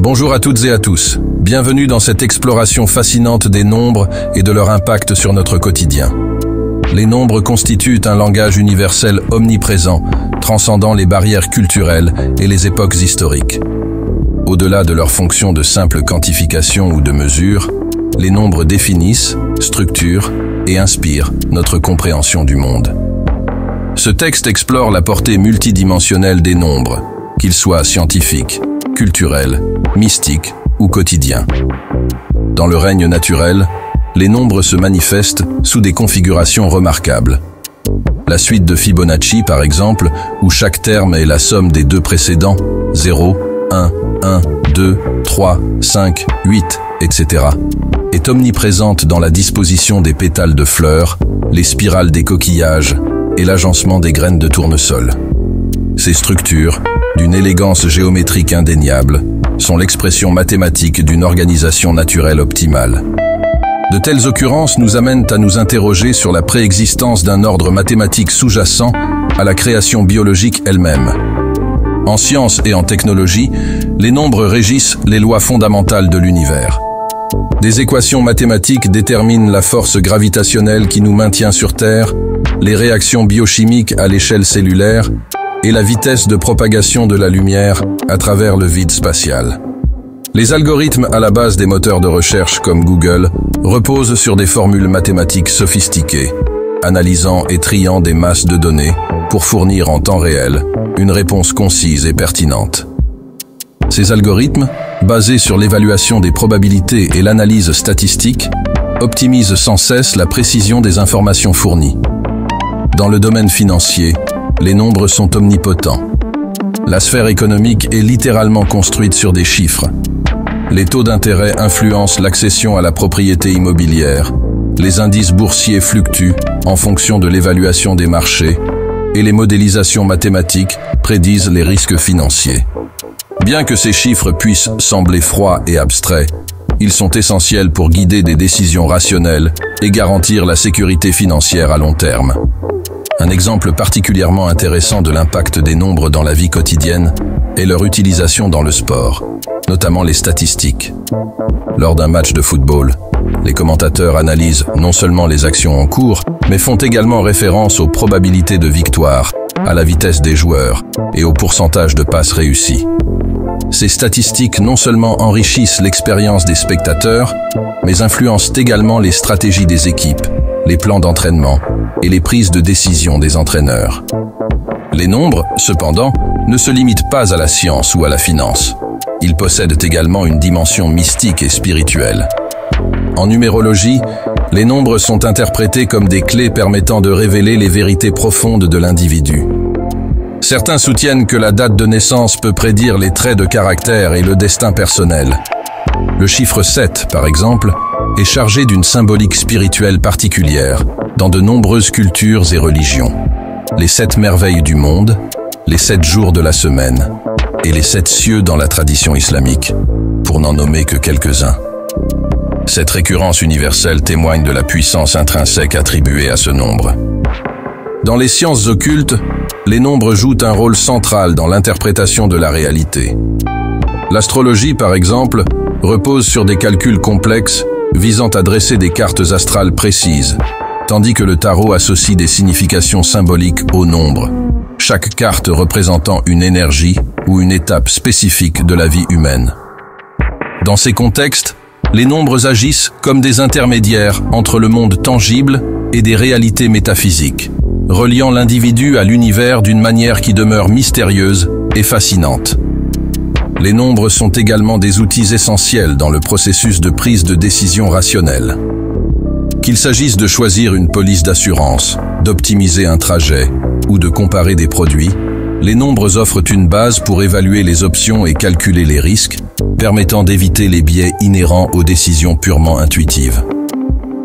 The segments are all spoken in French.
Bonjour à toutes et à tous. Bienvenue dans cette exploration fascinante des nombres et de leur impact sur notre quotidien. Les nombres constituent un langage universel omniprésent, transcendant les barrières culturelles et les époques historiques. Au-delà de leur fonction de simple quantification ou de mesure, les nombres définissent, structurent et inspirent notre compréhension du monde. Ce texte explore la portée multidimensionnelle des nombres, qu'ils soient scientifiques, culturels, mystiques ou quotidiens. Dans le règne naturel, les nombres se manifestent sous des configurations remarquables. La suite de Fibonacci, par exemple, où chaque terme est la somme des deux précédents, 0, 1, 1, 2, 3, 5, 8, etc., est omniprésente dans la disposition des pétales de fleurs, les spirales des coquillages et l'agencement des graines de tournesol. Ces structures, d'une élégance géométrique indéniable, sont l'expression mathématique d'une organisation naturelle optimale. De telles occurrences nous amènent à nous interroger sur la préexistence d'un ordre mathématique sous-jacent à la création biologique elle-même. En science et en technologie, les nombres régissent les lois fondamentales de l'univers. Des équations mathématiques déterminent la force gravitationnelle qui nous maintient sur Terre, les réactions biochimiques à l'échelle cellulaire et la vitesse de propagation de la lumière à travers le vide spatial. Les algorithmes à la base des moteurs de recherche comme Google reposent sur des formules mathématiques sophistiquées, analysant et triant des masses de données pour fournir en temps réel une réponse concise et pertinente. Ces algorithmes, basés sur l'évaluation des probabilités et l'analyse statistique, optimisent sans cesse la précision des informations fournies. Dans le domaine financier, les nombres sont omnipotents. La sphère économique est littéralement construite sur des chiffres. Les taux d'intérêt influencent l'accession à la propriété immobilière, les indices boursiers fluctuent en fonction de l'évaluation des marchés et les modélisations mathématiques prédisent les risques financiers. Bien que ces chiffres puissent sembler froids et abstraits, ils sont essentiels pour guider des décisions rationnelles et garantir la sécurité financière à long terme. Un exemple particulièrement intéressant de l'impact des nombres dans la vie quotidienne est leur utilisation dans le sport, notamment les statistiques. Lors d'un match de football, les commentateurs analysent non seulement les actions en cours, mais font également référence aux probabilités de victoire, à la vitesse des joueurs et au pourcentage de passes réussies. Ces statistiques non seulement enrichissent l'expérience des spectateurs, mais influencent également les stratégies des équipes, les plans d'entraînement et les prises de décision des entraîneurs. Les nombres, cependant, ne se limitent pas à la science ou à la finance. Ils possèdent également une dimension mystique et spirituelle. En numérologie, les nombres sont interprétés comme des clés permettant de révéler les vérités profondes de l'individu. Certains soutiennent que la date de naissance peut prédire les traits de caractère et le destin personnel. Le chiffre 7, par exemple, est chargé d'une symbolique spirituelle particulière dans de nombreuses cultures et religions. Les 7 merveilles du monde, les 7 jours de la semaine et les 7 cieux dans la tradition islamique, pour n'en nommer que quelques-uns. Cette récurrence universelle témoigne de la puissance intrinsèque attribuée à ce nombre. Dans les sciences occultes, les nombres jouent un rôle central dans l'interprétation de la réalité. L'astrologie, par exemple, repose sur des calculs complexes visant à dresser des cartes astrales précises, tandis que le tarot associe des significations symboliques aux nombres, chaque carte représentant une énergie ou une étape spécifique de la vie humaine. Dans ces contextes, les nombres agissent comme des intermédiaires entre le monde tangible et des réalités métaphysiques, reliant l'individu à l'univers d'une manière qui demeure mystérieuse et fascinante. Les nombres sont également des outils essentiels dans le processus de prise de décision rationnelle. Qu'il s'agisse de choisir une police d'assurance, d'optimiser un trajet ou de comparer des produits, les nombres offrent une base pour évaluer les options et calculer les risques, permettant d'éviter les biais inhérents aux décisions purement intuitives.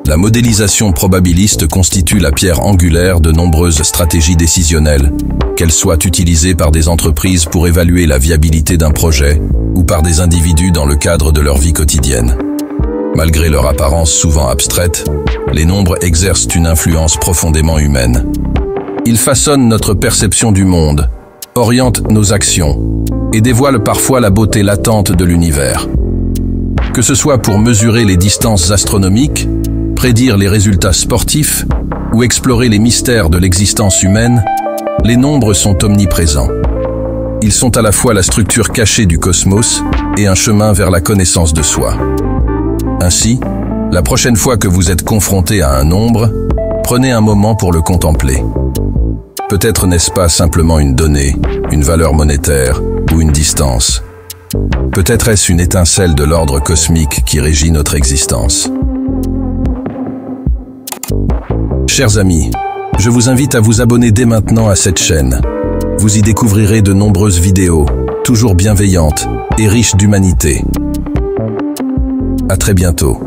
La modélisation probabiliste constitue la pierre angulaire de nombreuses stratégies décisionnelles, qu'elles soient utilisées par des entreprises pour évaluer la viabilité d'un projet ou par des individus dans le cadre de leur vie quotidienne. Malgré leur apparence souvent abstraite, les nombres exercent une influence profondément humaine. Ils façonnent notre perception du monde, orientent nos actions et dévoilent parfois la beauté latente de l'univers. Que ce soit pour mesurer les distances astronomiques, prédire les résultats sportifs ou explorer les mystères de l'existence humaine, les nombres sont omniprésents. Ils sont à la fois la structure cachée du cosmos et un chemin vers la connaissance de soi. Ainsi, la prochaine fois que vous êtes confronté à un nombre, prenez un moment pour le contempler. Peut-être n'est-ce pas simplement une donnée, une valeur monétaire ou une distance. Peut-être est-ce une étincelle de l'ordre cosmique qui régit notre existence. Chers amis, je vous invite à vous abonner dès maintenant à cette chaîne. Vous y découvrirez de nombreuses vidéos, toujours bienveillantes et riches d'humanité. À très bientôt.